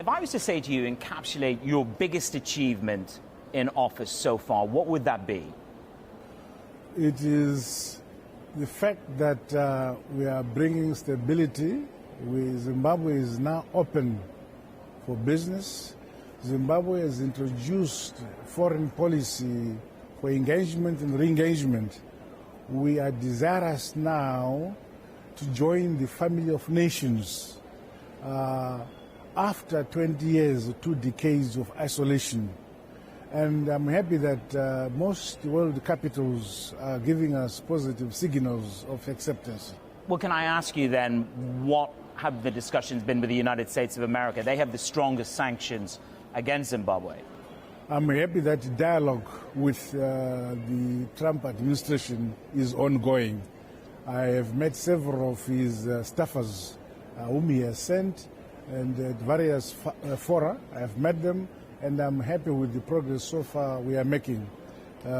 If I was to say to you, encapsulate your biggest achievement in office so far, what would that be? It is the fact that we are bringing stability. Zimbabwe is now open for business. Zimbabwe has introduced foreign policy for engagement and re-engagement. We are desirous now to join the family of nations after 20 years or 2 decades of isolation. And I'm happy that most world capitals are giving us positive signals of acceptance. Well, can I ask you then, what have the discussions been with the United States of America? They have the strongest sanctions against Zimbabwe. I'm happy that dialogue with the Trump administration is ongoing. I have met several of his staffers whom he has sent, and at various fora I have met them, and I'm happy with the progress so far we are making,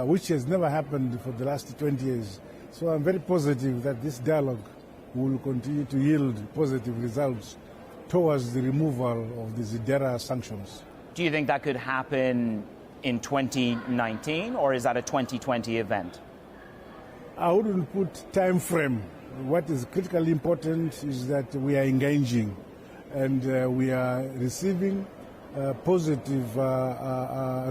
which has never happened for the last 20 years. So I'm very positive that this dialogue will continue to yield positive results towards the removal of the ZIDERA sanctions. Do you think that could happen in 2019, or is that a 2020 event? I wouldn't put time frame. What is critically important is that we are engaging, and we are receiving positive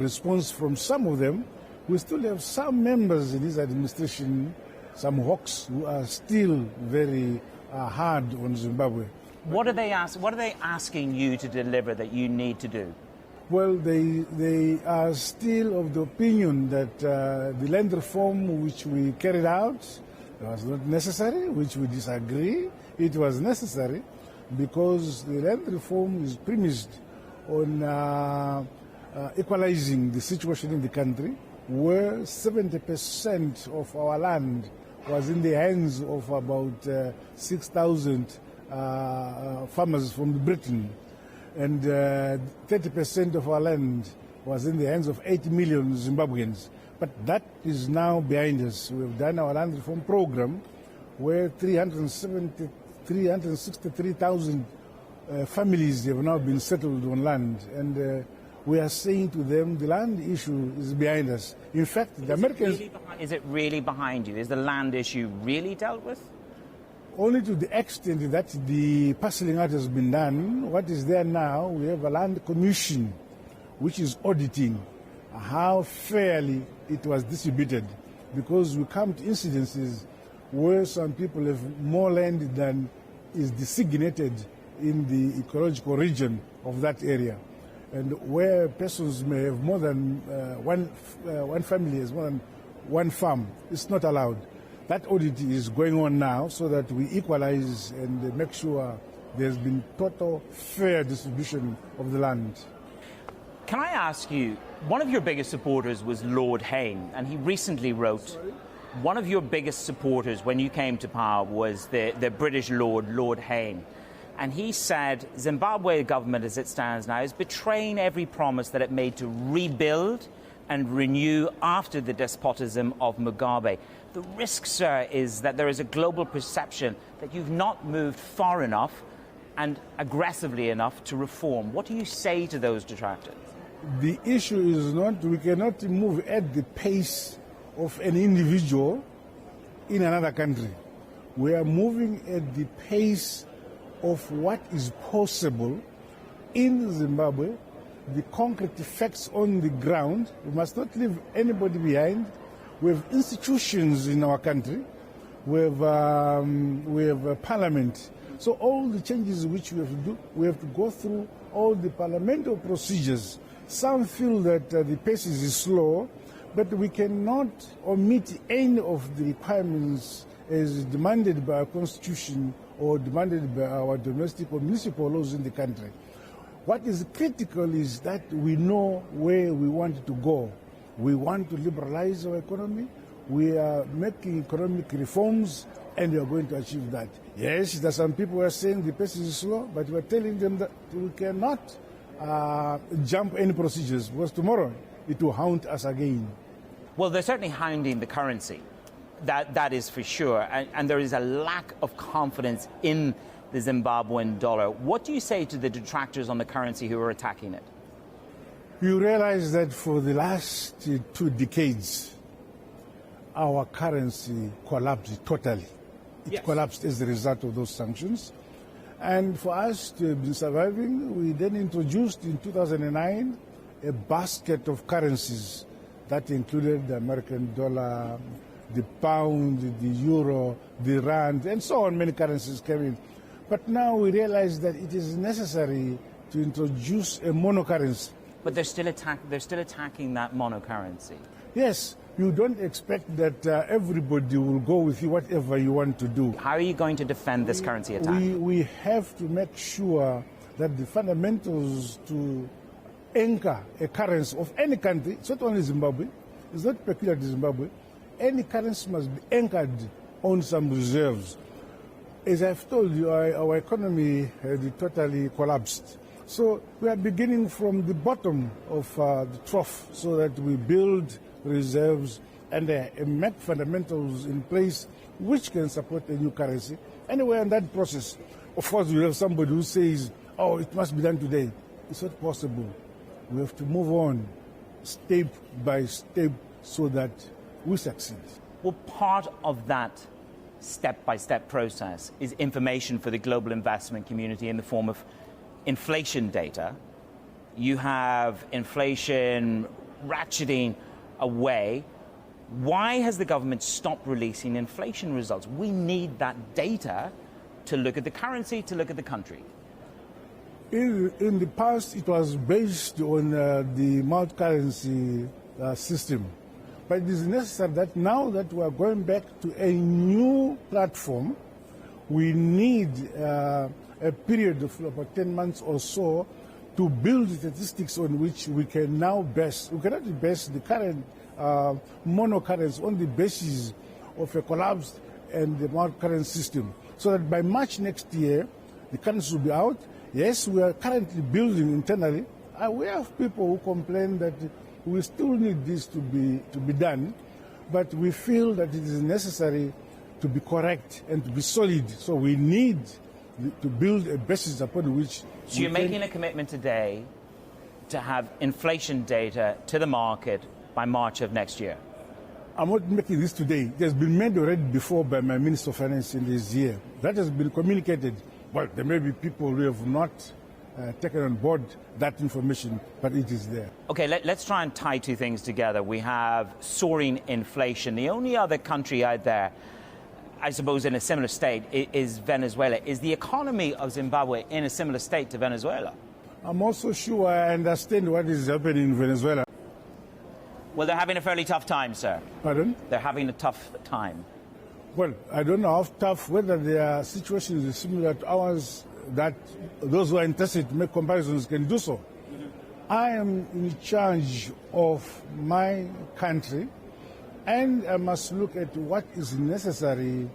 response from some of them. We still have some members in this administration, some hawks, who are still very hard on Zimbabwe. What are they asking you to deliver that you need to do? Well, they are still of the opinion that the land reform which we carried out was not necessary, which we disagree. It was necessary because the land reform is premised on equalizing the situation in the country, where 70% of our land was in the hands of about 6,000 farmers from Britain, and 30% of our land was in the hands of 80 million Zimbabweans. But that is now behind us. We've done our land reform program where 363,000 families have now been settled on land, and we are saying to them the land issue is behind us. In fact, the Americans... Is it really behind you? Is the land issue really dealt with? Only to the extent that the parceling out has been done. What is there now, we have a land commission which is auditing how fairly it was distributed, because we come to incidences where some people have more land than is designated in the ecological region of that area, and where persons may have more than one family has more than one farm. It's not allowed. That audit is going on now so that we equalize and make sure there's been total fair distribution of the land. Can I ask you, one of your biggest supporters was Lord Hayne, and he recently wrote, one of your biggest supporters when you came to power was the British Lord Hayne. And he said, Zimbabwe government as it stands now is betraying every promise that it made to rebuild and renew after the despotism of Mugabe. The risk, sir, is that there is a global perception that you've not moved far enough and aggressively enough to reform. What do you say to those detractors? The issue is not, we cannot move at the pace of an individual in another country. We are moving at the pace of what is possible in Zimbabwe, the concrete effects on the ground. We must not leave anybody behind. We have institutions in our country. We have a parliament. So all the changes which we have to do, we have to go through all the parliamentary procedures. Some feel that the pace is slow, but we cannot omit any of the requirements as demanded by our constitution or demanded by our domestic or municipal laws in the country. What is critical is that we know where we want to go. We want to liberalize our economy. We are making economic reforms, and we are going to achieve that. Yes, there are some who are saying the pace is slow, but we are telling them that we cannot jump any procedures, because tomorrow it will haunt us again. Well, they're certainly hounding the currency. That is for sure. And there is a lack of confidence in the Zimbabwean dollar. What do you say to the detractors on the currency who are attacking it? You realize that for the last 2 decades, our currency collapsed totally. It collapsed as a result of those sanctions. And for us to have been surviving, we then introduced in 2009 a basket of currencies that included the American dollar, the pound, the euro, the rand, and so on. Many currencies came in. But now we realize that it is necessary to introduce a monocurrency. But they're still attacking that monocurrency. Yes, you don't expect that everybody will go with you whatever you want to do. How are you going to defend this currency attack? We have to make sure that the fundamentals to anchor a currency of any country, it's not only Zimbabwe, it's not peculiar to Zimbabwe, any currency must be anchored on some reserves. As I've told you, our economy had totally collapsed. So we are beginning from the bottom of the trough so that we build reserves and make fundamentals in place which can support a new currency. Anyway, in that process, of course, we have somebody who says, oh, it must be done today. It's not possible. We have to move on step by step so that we succeed. Well, part of that step-by-step process is information for the global investment community in the form of inflation data. You have inflation ratcheting away. Why has the government stopped releasing inflation results? We need that data to look at the currency, to look at the country. In the past, it was based on the multi-currency system. But it is necessary that now that we are going back to a new platform, we need a period of about 10 months or so to build statistics on which we can now base. We cannot base the current monocurrency on the basis of a collapsed and the multi-currency system. So that by March next year, the currency will be out. Yes, we are currently building internally. We have people who complain that we still need this to be done, but we feel that it is necessary to be correct and to be solid. So we need to build a basis upon which. So you're making a commitment today to have inflation data to the market by March of next year? I'm not making this today. It has been made already before by my Minister of Finance in this year. That has been communicated. Well, there may be people who have not taken on board that information, but it is there. Okay, let's try and tie 2 things together. We have soaring inflation. The only other country out there, I suppose, in a similar state is Venezuela. Is the economy of Zimbabwe in a similar state to Venezuela? I'm also sure I understand what is happening in Venezuela. Well, they're having a fairly tough time, sir. Pardon? They're having a tough time. Well, I don't know how tough, whether their situation is similar to ours, that those who are interested to make comparisons can do so. I am in charge of my country, and I must look at what is necessary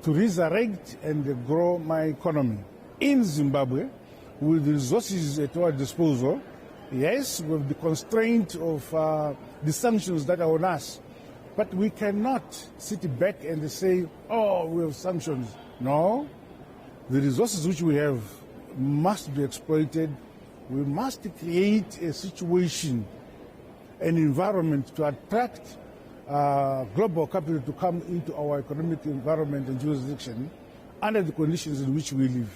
to resurrect and grow my economy. In Zimbabwe, with the resources at our disposal, yes, with the constraint of the sanctions that are on us, but we cannot sit back and say, oh, we have sanctions. No. The resources which we have must be exploited. We must create a situation, an environment to attract global capital to come into our economic environment and jurisdiction under the conditions in which we live.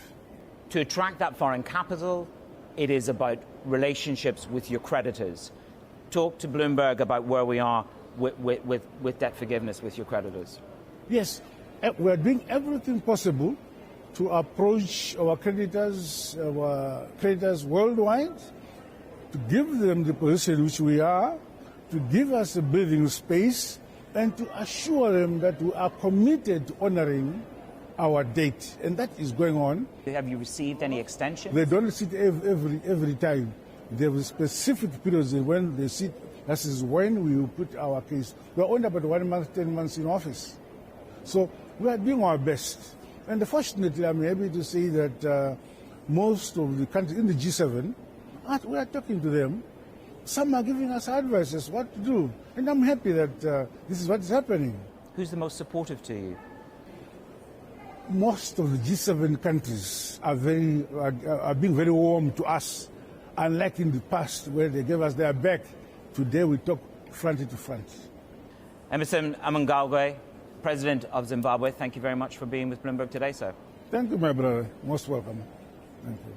To attract that foreign capital, it is about relationships with your creditors. Talk to Bloomberg about where we are with debt forgiveness with your creditors. Yes, we are doing everything possible to approach our creditors worldwide, to give them the position which we are, to give us a breathing space, and to assure them that we are committed to honoring our date. And that is going on. Have you received any extensions? They don't sit every time. There are specific periods when they sit. That is when we will put our case. We are only about 1 month, 10 months in office. So we are doing our best. And fortunately, I'm happy to say that most of the countries in the G7, we are talking to them. Some are giving us advices what to do. And I'm happy that this is what is happening. Who's the most supportive to you? most of the G7 countries are being very warm to us, unlike in the past where they gave us their back. Today we talk front to front. Emmerson Mnangagwa, President of Zimbabwe, thank you very much for being with Bloomberg today, sir. Thank you, my brother. Most welcome. Thank you.